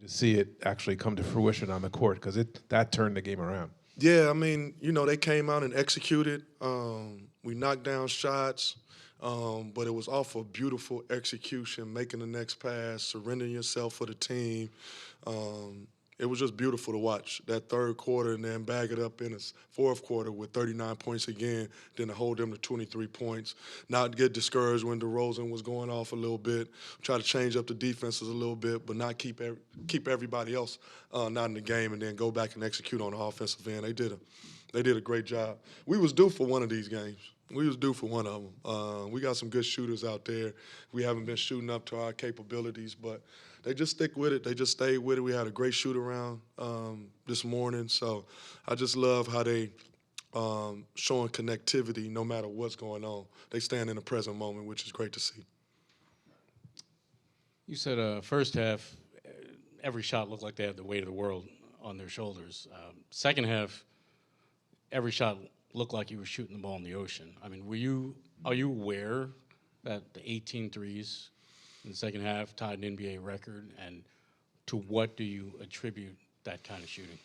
see it actually come to fruition on the court because that turned the game around. Yeah, I mean, they came out and executed. We knocked down shots, but it was off of beautiful execution, making the next pass, surrendering yourself for the team. Um, it was just beautiful to watch that third quarter and then bag it up in the fourth quarter with 39 points again, then to hold them to 23 points. Not get discouraged when DeRozan was going off a little bit, try to change up the defenses a little bit, but not keep everybody else not in the game, and then go back and execute on the offensive end. They did a great job. We was due for one of these games. We was due for one of them. We got some good shooters out there. We haven't been shooting up to our capabilities, but they just stick with it. They just stayed with it. We had a great shoot around this morning. So I just love how they showing connectivity no matter what's going on. They stand in the present moment, which is great to see. You said first half, every shot looked like they had the weight of the world on their shoulders. Second half, every shot looked like you were shooting the ball in the ocean. I mean, are you aware that the 18 threes in the second half tied an NBA record, and to what do you attribute that kind of shooting?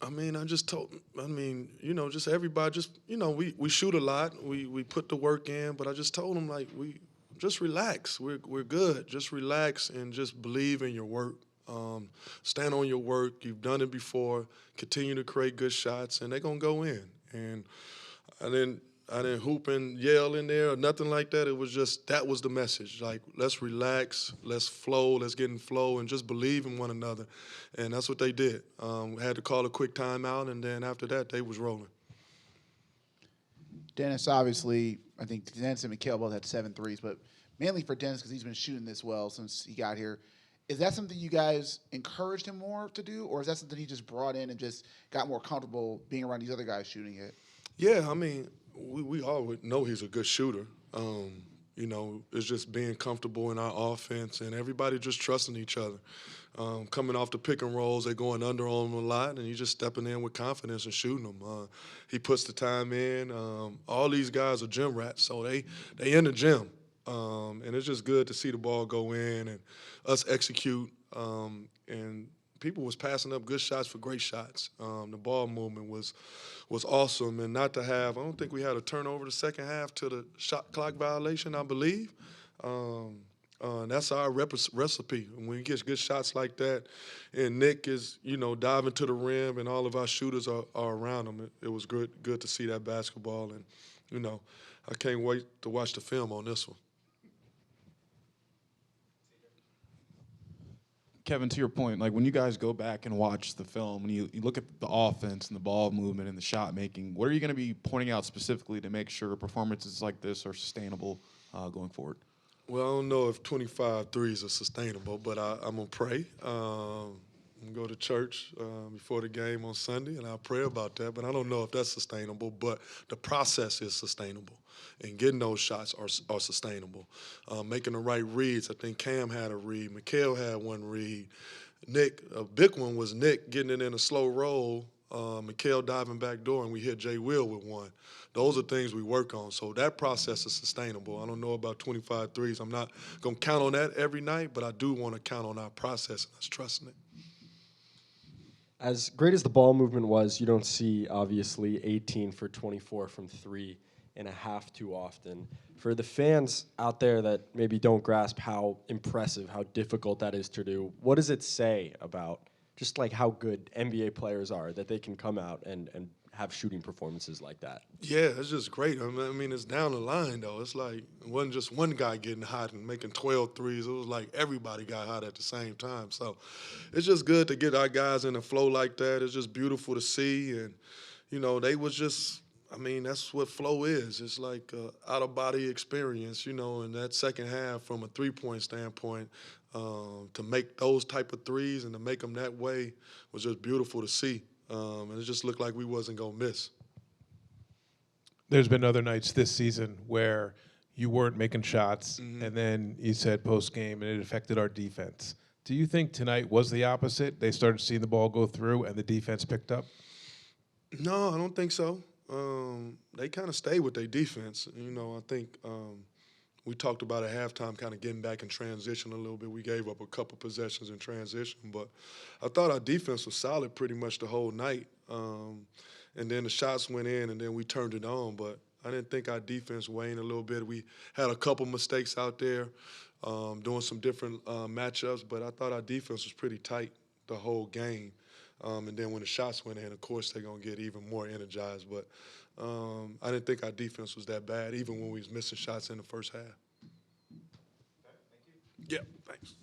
I mean, just everybody, we shoot a lot. We put the work in, but I just told them, like, just relax. We're good. Just relax and just believe in your work. Stand on your work. You've done it before. Continue to create good shots, and they're going to go in. And I didn't hoop and yell in there or nothing like that. It was just, that was the message. Like, let's relax, let's flow, let's get in flow, and just believe in one another. And that's what they did. Had to call a quick timeout, and then after that, they was rolling. Dennis, obviously, I think Dennis and Mikhail both had 7 threes, but mainly for Dennis because he's been shooting this well since he got here. Is that something you guys encouraged him more to do, or is that something he just brought in and just got more comfortable being around these other guys shooting it? Yeah, I mean, we all know he's a good shooter. It's just being comfortable in our offense and everybody just trusting each other. Coming off the pick and rolls, they're going under on him a lot, and he's just stepping in with confidence and shooting them. He puts the time in. All these guys are gym rats, so they in the gym. And it's just good to see the ball go in and us execute. And people was passing up good shots for great shots. The ball movement was awesome, and not to have, I don't think we had a turnover the second half to the shot clock violation, I believe. That's our recipe. When we get good shots like that, and Nick is, diving to the rim, and all of our shooters are around him, it was good to see that basketball. And, I can't wait to watch the film on this one. Kevin, to your point, like when you guys go back and watch the film, when you look at the offense and the ball movement and the shot making, what are you going to be pointing out specifically to make sure performances like this are sustainable going forward? Well, I don't know if 25 threes are sustainable, but I'm going to pray. I'm going to go to church before the game on Sunday, and I'll pray about that. But I don't know if that's sustainable, but the process is sustainable. And getting those shots are sustainable. Making the right reads. I think Cam had a read. Mikhail had one read. Nick, a big one was Nick getting it in a slow roll. Mikhail diving back door, and we hit Jay Will with one. Those are things we work on. So that process is sustainable. I don't know about 25 threes. I'm not going to count on that every night, but I do want to count on our process and us trusting it. As great as the ball movement was, you don't see, obviously, 18 for 24 from 3 and a half too often. For the fans out there that maybe don't grasp how impressive, how difficult that is to do, what does it say about just like how good NBA players are that they can come out and have shooting performances like that? Yeah, it's just great. I mean, it's down the line, though. It's like it wasn't just one guy getting hot and making 12 threes. It was like everybody got hot at the same time. So it's just good to get our guys in a flow like that. It's just beautiful to see. And, they was just, that's what flow is. It's like an out-of-body experience, in that second half from a three-point standpoint. To make those type of threes and to make them that way was just beautiful to see. And it just looked like we wasn't going to miss. There's been other nights this season where you weren't making shots, and then you said post-game, and it affected our defense. Do you think tonight was the opposite? They started seeing the ball go through, and the defense picked up? No, I don't think so. They kind of stayed with their defense. I think we talked about at halftime kind of getting back in transition a little bit. We gave up a couple possessions in transition, but I thought our defense was solid pretty much the whole night. And then the shots went in, and then we turned it on. But I didn't think our defense waned a little bit. We had a couple mistakes out there doing some different matchups, but I thought our defense was pretty tight the whole game. And then when the shots went in, of course, they're going to get even more energized. But I didn't think our defense was that bad, even when we was missing shots in the first half. Yeah, thanks.